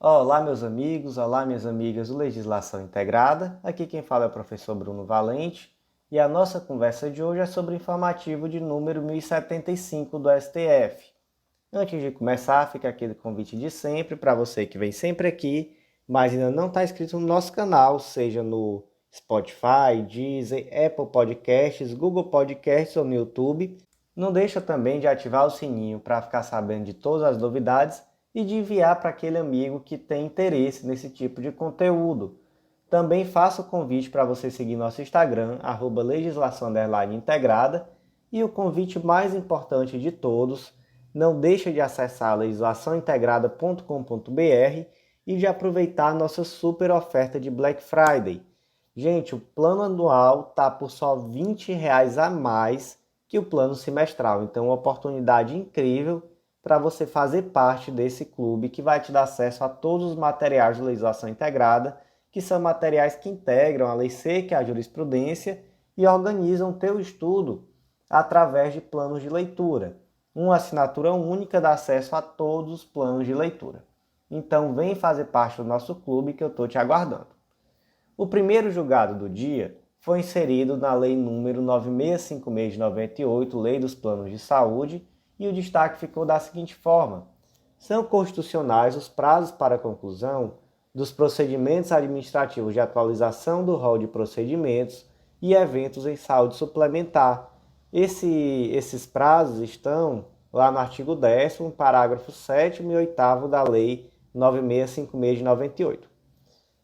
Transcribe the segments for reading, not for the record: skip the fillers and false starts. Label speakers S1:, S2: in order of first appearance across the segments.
S1: Olá, meus amigos, olá, minhas amigas do Legislação Integrada. Aqui quem fala é o professor Bruno Valente e a nossa conversa de hoje é sobre o informativo de número 1075 do STF. Antes de começar, fica aquele convite de sempre para você que vem sempre aqui, mas ainda não está inscrito no nosso canal, seja no Spotify, Deezer, Apple Podcasts, Google Podcasts ou no YouTube. Não deixa também de ativar o sininho para ficar sabendo de todas as novidades e de enviar para aquele amigo que tem interesse nesse tipo de conteúdo. Também faço o convite para você seguir nosso Instagram, @legislação_integrada, e o convite mais importante de todos, não deixe de acessar legislaçãointegrada.com.br e de aproveitar a nossa super oferta de Black Friday. Gente, o plano anual está por só R$ 20 a mais que o plano semestral. Então, uma oportunidade incrível para você fazer parte desse clube que vai te dar acesso a todos os materiais de legislação integrada, que são materiais que integram a lei seca e a jurisprudência e organizam o teu estudo através de planos de leitura. Uma assinatura única dá acesso a todos os planos de leitura. Então, vem fazer parte do nosso clube que eu estou te aguardando. O primeiro julgado do dia foi inserido na Lei nº 9656 de 98, Lei dos Planos de Saúde, e o destaque ficou da seguinte forma: são constitucionais os prazos para a conclusão dos procedimentos administrativos de atualização do rol de procedimentos e eventos em saúde suplementar. Esses prazos estão lá no artigo 10º, parágrafo 7º e 8º da Lei 9656 de 98.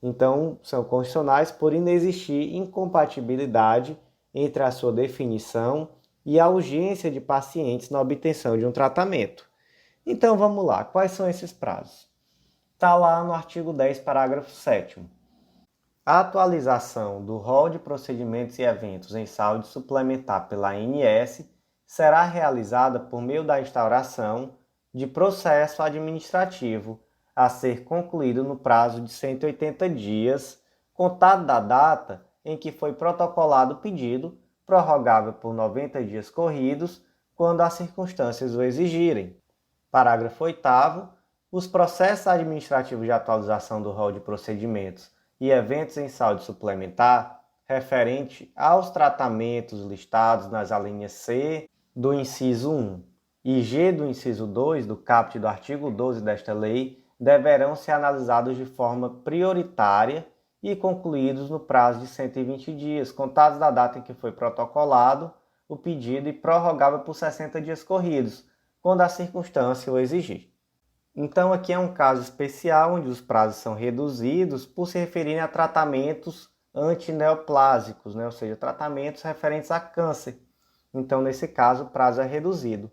S1: Então, são constitucionais por inexistir incompatibilidade entre a sua definição e a urgência de pacientes na obtenção de um tratamento. Então, vamos lá. Quais são esses prazos? Está lá no artigo 10, parágrafo 7º. A atualização do rol de procedimentos e eventos em saúde suplementar pela ANS será realizada por meio da instauração de processo administrativo a ser concluído no prazo de 180 dias, contado da data em que foi protocolado o pedido, prorrogável por 90 dias corridos, quando as circunstâncias o exigirem. Parágrafo 8º. Os processos administrativos de atualização do rol de procedimentos e eventos em saúde suplementar referente aos tratamentos listados nas alíneas C do inciso 1 e G do inciso 2 do caput do artigo 12 desta lei deverão ser analisados de forma prioritária e concluídos no prazo de 120 dias, contados da data em que foi protocolado o pedido e prorrogável por 60 dias corridos, quando a circunstância o exigir. Então, aqui é um caso especial onde os prazos são reduzidos por se referirem a tratamentos antineoplásicos, ou seja, tratamentos referentes a câncer. Então, nesse caso, o prazo é reduzido.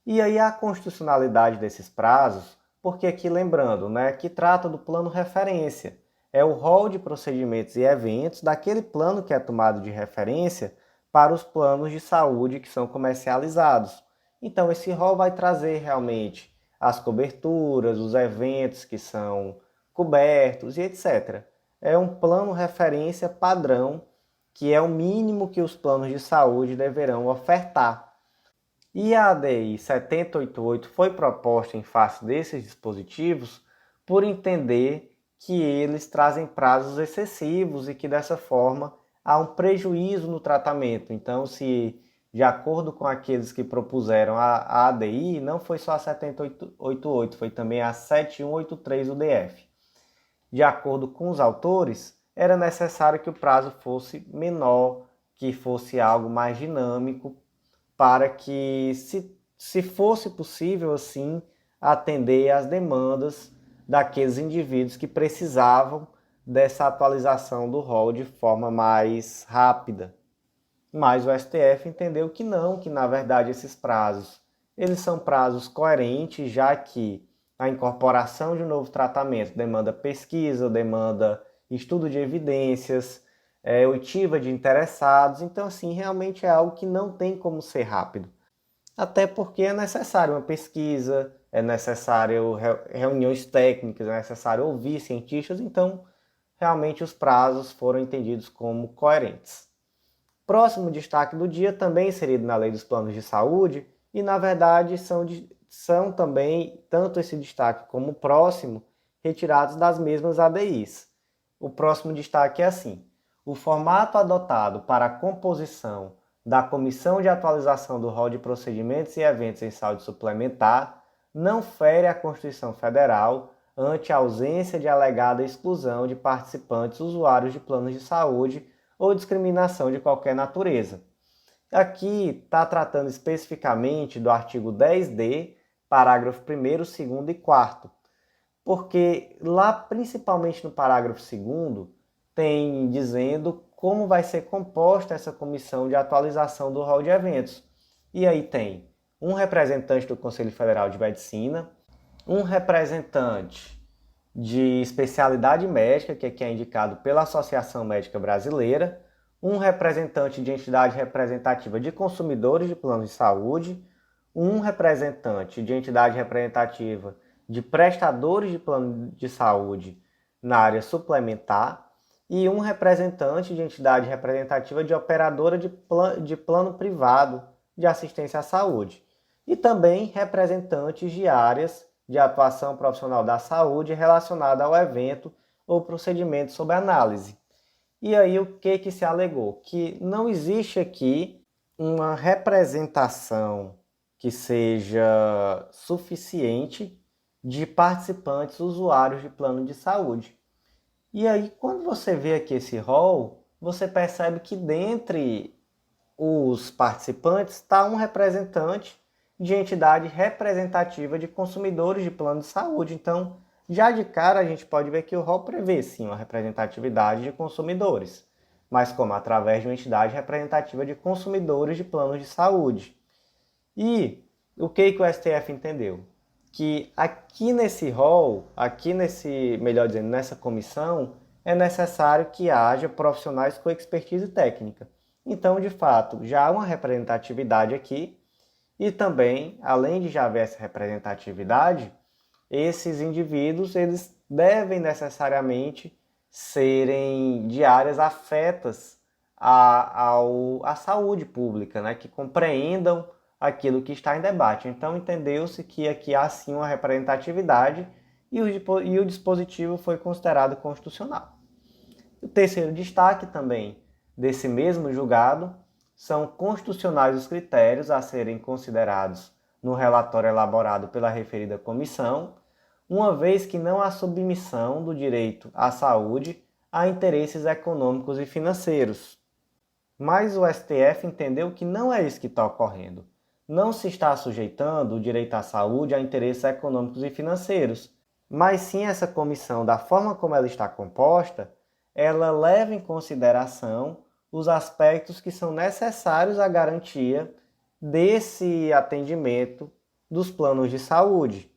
S1: E aí a constitucionalidade desses prazos, porque aqui lembrando, que trata do plano referência. É o rol de procedimentos e eventos daquele plano que é tomado de referência para os planos de saúde que são comercializados. Então, esse rol vai trazer realmente as coberturas, os eventos que são cobertos e etc. É um plano referência padrão, que é o mínimo que os planos de saúde deverão ofertar. E a ADI 7088 foi proposta em face desses dispositivos por entender que eles trazem prazos excessivos e que dessa forma há um prejuízo no tratamento. Então, se de acordo com aqueles que propuseram a ADI, não foi só a 7088, foi também a 7183 do DF. De acordo com os autores, era necessário que o prazo fosse menor, que fosse algo mais dinâmico, para que, se fosse possível, assim, atender às demandas daqueles indivíduos que precisavam dessa atualização do rol de forma mais rápida. Mas o STF entendeu que não, que na verdade esses prazos, eles são prazos coerentes, já que a incorporação de um novo tratamento demanda pesquisa, demanda estudo de evidências, oitiva de interessados, então assim, realmente é algo que não tem como ser rápido. Até porque é necessário uma pesquisa, é necessário reuniões técnicas, é necessário ouvir cientistas, então realmente os prazos foram entendidos como coerentes. Próximo destaque do dia, também inserido na Lei dos Planos de Saúde, e na verdade são também, tanto esse destaque como o próximo, retirados das mesmas ADIs. O próximo destaque é assim: o formato adotado para a composição da Comissão de Atualização do Rol de Procedimentos e Eventos em Saúde Suplementar não fere a Constituição Federal ante a ausência de alegada exclusão de participantes usuários de planos de saúde ou discriminação de qualquer natureza. Aqui está tratando especificamente do artigo 10D, parágrafo 1º, 2º e 4º, porque lá, principalmente no parágrafo 2º, tem dizendo como vai ser composta essa comissão de atualização do rol de eventos. E aí tem um representante do Conselho Federal de Medicina, um representante de especialidade médica, que aqui é indicado pela Associação Médica Brasileira, um representante de entidade representativa de consumidores de planos de saúde, um representante de entidade representativa de prestadores de plano de saúde na área suplementar e um representante de entidade representativa de operadora de plano privado de assistência à saúde e também representantes de áreas de atuação profissional da saúde relacionada ao evento ou procedimento sob análise. E aí o que se alegou? Que não existe aqui uma representação que seja suficiente de participantes usuários de plano de saúde. E aí quando você vê aqui esse rol, você percebe que dentre os participantes está um representante de entidade representativa de consumidores de plano de saúde. Então, já de cara, a gente pode ver que o rol prevê sim uma representatividade de consumidores, mas como através de uma entidade representativa de consumidores de planos de saúde. E o que o STF entendeu? Que aqui nesse rol, melhor dizendo, nessa comissão, é necessário que haja profissionais com expertise técnica. Então, de fato, já há uma representatividade aqui e também, além de já haver essa representatividade, esses indivíduos eles devem necessariamente serem de áreas afetas à saúde pública, né? Que compreendam aquilo que está em debate. Então, entendeu-se que aqui há sim uma representatividade e o dispositivo foi considerado constitucional. O terceiro destaque também desse mesmo julgado são constitucionais os critérios a serem considerados no relatório elaborado pela referida comissão, uma vez que não há submissão do direito à saúde a interesses econômicos e financeiros. Mas o STF entendeu que não é isso que está ocorrendo. Não se está sujeitando o direito à saúde a interesses econômicos e financeiros, mas sim essa comissão, da forma como ela está composta, ela leva em consideração os aspectos que são necessários à garantia desse atendimento dos planos de saúde.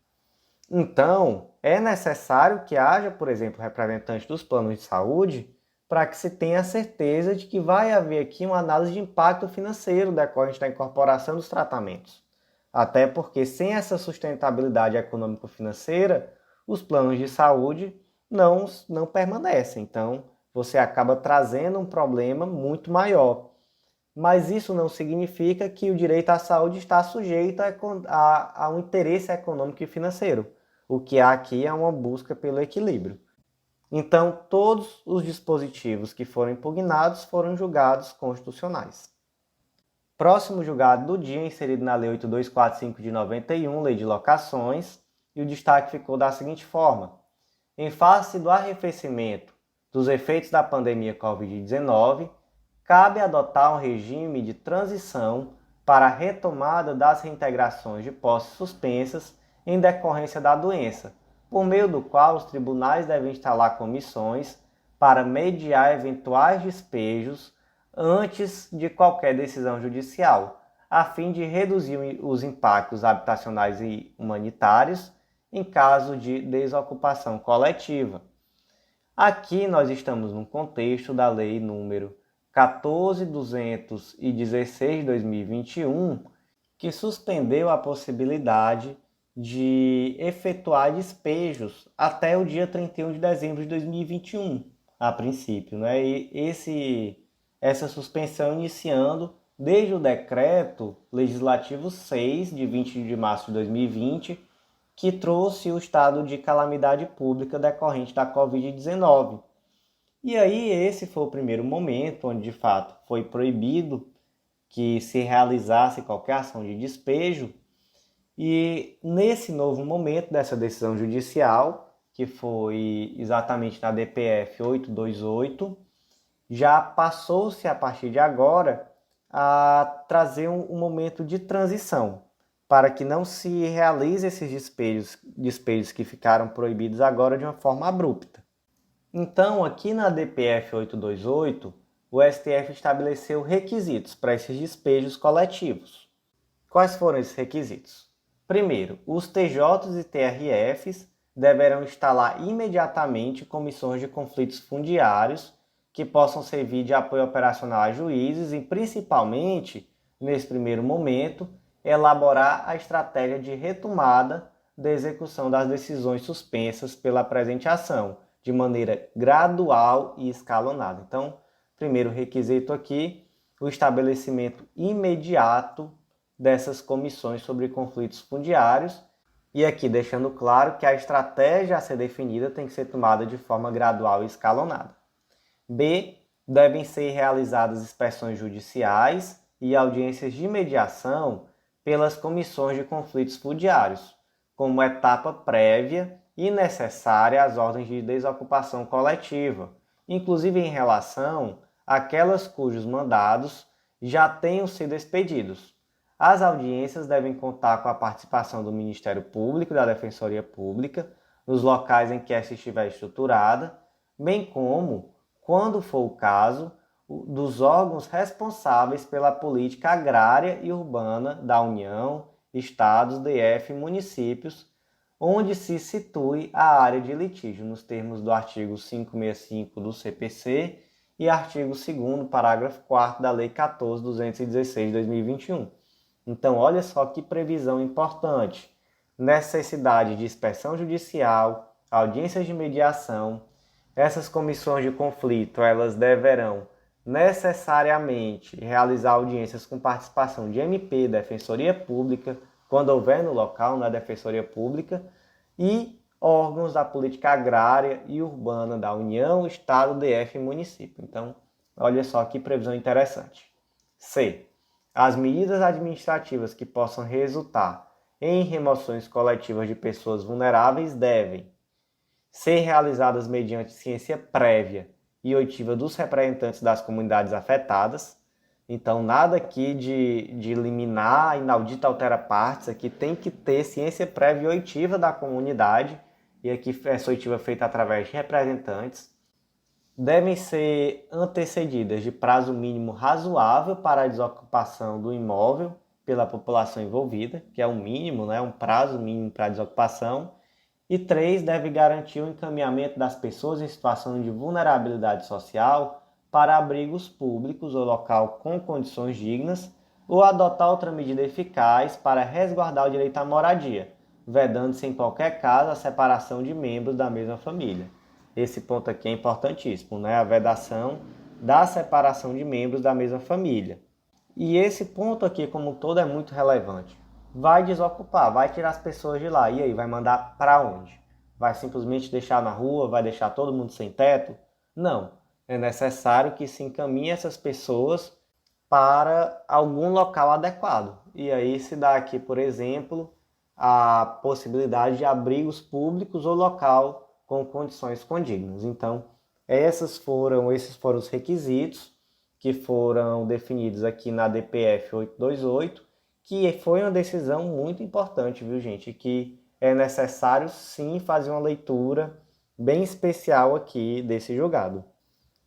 S1: Então, é necessário que haja, por exemplo, representante dos planos de saúde para que se tenha certeza de que vai haver aqui uma análise de impacto financeiro decorrente da incorporação dos tratamentos. Até porque sem essa sustentabilidade econômico-financeira, os planos de saúde não permanecem. Então, você acaba trazendo um problema muito maior. Mas isso não significa que o direito à saúde está sujeito a um interesse econômico e financeiro. O que há aqui é uma busca pelo equilíbrio. Então, todos os dispositivos que foram impugnados foram julgados constitucionais. Próximo julgado do dia, inserido na Lei 8245 de 91, Lei de Locações, e o destaque ficou da seguinte forma: em face do arrefecimento dos efeitos da pandemia Covid-19, cabe adotar um regime de transição para a retomada das reintegrações de posses suspensas em decorrência da doença, por meio do qual os tribunais devem instalar comissões para mediar eventuais despejos antes de qualquer decisão judicial, a fim de reduzir os impactos habitacionais e humanitários em caso de desocupação coletiva. Aqui nós estamos no contexto da Lei número 14.216 de 2021, que suspendeu a possibilidade de efetuar despejos até o dia 31 de dezembro de 2021, a princípio, né? E essa suspensão iniciando desde o decreto legislativo 6 de 20 de março de 2020, que trouxe o estado de calamidade pública decorrente da Covid-19. E aí esse foi o primeiro momento onde, de fato, foi proibido que se realizasse qualquer ação de despejo. E nesse novo momento dessa decisão judicial, que foi exatamente na DPF 828, já passou-se a partir de agora a trazer um momento de transição, para que não se realize esses despejos que ficaram proibidos agora de uma forma abrupta. Então, aqui na DPF 828, o STF estabeleceu requisitos para esses despejos coletivos. Quais foram esses requisitos? Primeiro, os TJs e TRFs deverão instalar imediatamente comissões de conflitos fundiários que possam servir de apoio operacional a juízes e, principalmente, nesse primeiro momento, elaborar a estratégia de retomada da execução das decisões suspensas pela presente ação, de maneira gradual e escalonada. Então, primeiro requisito aqui, o estabelecimento imediato dessas comissões sobre conflitos fundiários, e aqui deixando claro que a estratégia a ser definida tem que ser tomada de forma gradual e escalonada. B. Devem ser realizadas inspeções judiciais e audiências de mediação pelas comissões de conflitos fundiários, como etapa prévia e necessária às ordens de desocupação coletiva, inclusive em relação àquelas cujos mandados já tenham sido expedidos. As audiências devem contar com a participação do Ministério Público e da Defensoria Pública, nos locais em que esta estiver estruturada, bem como, quando for o caso, dos órgãos responsáveis pela política agrária e urbana da União, Estados, DF e municípios, onde se situe a área de litígio, nos termos do artigo 565 do CPC e artigo 2º, parágrafo 4º da Lei 14.216 de 2021. Então, olha só que previsão importante. Necessidade de inspeção judicial, audiências de mediação. Essas comissões de conflito, elas deverão necessariamente realizar audiências com participação de MP, Defensoria Pública, quando houver no local, na Defensoria Pública, e órgãos da política agrária e urbana da União, Estado, DF e município. Então, olha só que previsão interessante. C. As medidas administrativas que possam resultar em remoções coletivas de pessoas vulneráveis devem ser realizadas mediante ciência prévia e oitiva dos representantes das comunidades afetadas. Então, nada aqui de liminar, inaudita altera partes, aqui tem que ter ciência prévia e oitiva da comunidade, e aqui essa oitiva é feita através de representantes. Devem ser antecedidas de prazo mínimo razoável para a desocupação do imóvel pela população envolvida, que é o mínimo, né? Um prazo mínimo para a desocupação. E 3, deve garantir o encaminhamento das pessoas em situação de vulnerabilidade social para abrigos públicos ou local com condições dignas, ou adotar outra medida eficaz para resguardar o direito à moradia, vedando-se em qualquer caso a separação de membros da mesma família. Esse ponto aqui é importantíssimo, né? A vedação da separação de membros da mesma família. E esse ponto aqui, como um todo, é muito relevante. Vai desocupar, vai tirar as pessoas de lá. E aí, vai mandar para onde? Vai simplesmente deixar na rua? Vai deixar todo mundo sem teto? Não. É necessário que se encaminhe essas pessoas para algum local adequado. E aí se dá aqui, por exemplo, a possibilidade de abrigos públicos ou local com condições condignas. Então, esses foram os requisitos que foram definidos aqui na DPF 828, que foi uma decisão muito importante, viu, gente? Que é necessário, sim, fazer uma leitura bem especial aqui desse julgado.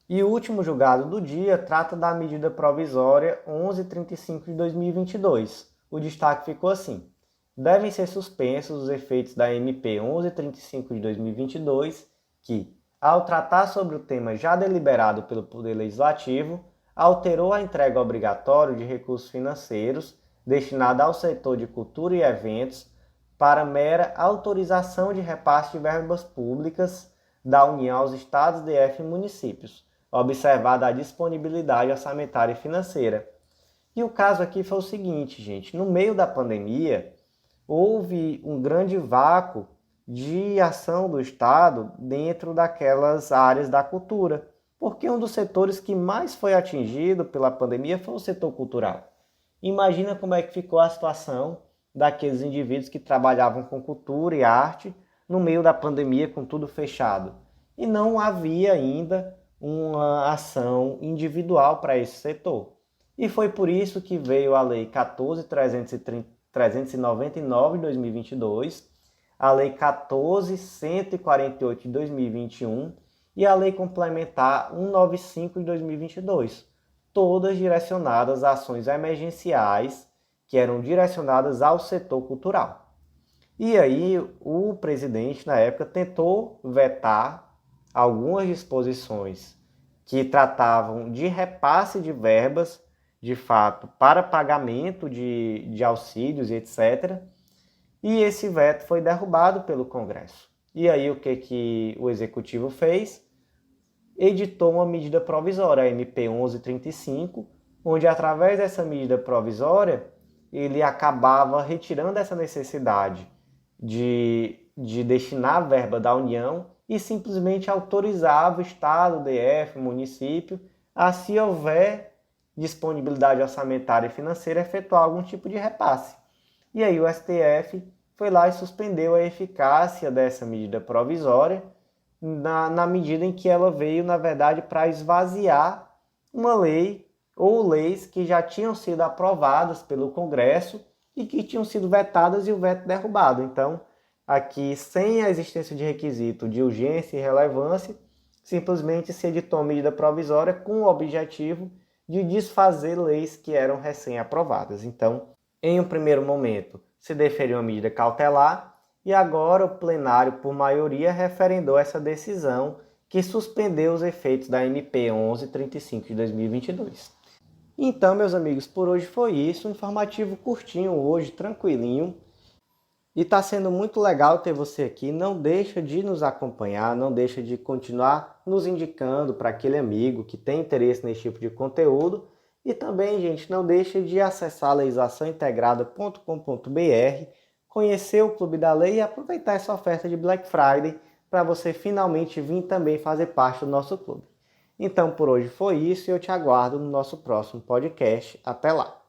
S1: E o último julgado do dia trata da medida provisória 1135 de 2022. O destaque ficou assim: devem ser suspensos os efeitos da MP 1135 de 2022, que, ao tratar sobre o tema já deliberado pelo Poder Legislativo, alterou a entrega obrigatória de recursos financeiros destinada ao setor de cultura e eventos para mera autorização de repasse de verbas públicas da União aos Estados, DF e municípios, observada a disponibilidade orçamentária e financeira. E o caso aqui foi o seguinte, gente: no meio da pandemia, houve um grande vácuo de ação do Estado dentro daquelas áreas da cultura, porque um dos setores que mais foi atingido pela pandemia foi o setor cultural. Imagina como é que ficou a situação daqueles indivíduos que trabalhavam com cultura e arte no meio da pandemia, com tudo fechado. E não havia ainda uma ação individual para esse setor. E foi por isso que veio a Lei 14.399 de 2022, a Lei 14.148 de 2021 e a Lei Complementar 195 de 2022, todas direcionadas a ações emergenciais que eram direcionadas ao setor cultural. E aí o presidente, na época, tentou vetar algumas disposições que tratavam de repasse de verbas, de fato, para pagamento de auxílios e etc. E esse veto foi derrubado pelo Congresso. E aí o que o Executivo fez? Editou uma medida provisória, a MP 1135, onde através dessa medida provisória ele acabava retirando essa necessidade de destinar a verba da União e simplesmente autorizava o Estado, o DF, o município, a, se houver disponibilidade orçamentária e financeira, efetuar algum tipo de repasse. E aí o STF foi lá e suspendeu a eficácia dessa medida provisória, na medida em que ela veio, na verdade, para esvaziar uma lei ou leis que já tinham sido aprovadas pelo Congresso e que tinham sido vetadas e o veto derrubado. Então, aqui, sem a existência de requisito de urgência e relevância, simplesmente se editou uma medida provisória com o objetivo de desfazer leis que eram recém-aprovadas. Então, em um primeiro momento, se deferiu uma medida cautelar e agora o plenário, por maioria, referendou essa decisão que suspendeu os efeitos da MP 1135 de 2022. Então, meus amigos, por hoje foi isso. Um informativo curtinho hoje, tranquilinho. E está sendo muito legal ter você aqui. Não deixa de nos acompanhar, não deixa de continuar nos indicando para aquele amigo que tem interesse nesse tipo de conteúdo. E também, gente, não deixa de acessar legislaçãointegrada.com.br, conhecer o Clube da Lei e aproveitar essa oferta de Black Friday para você finalmente vir também fazer parte do nosso clube. Então, por hoje foi isso e eu te aguardo no nosso próximo podcast. Até lá!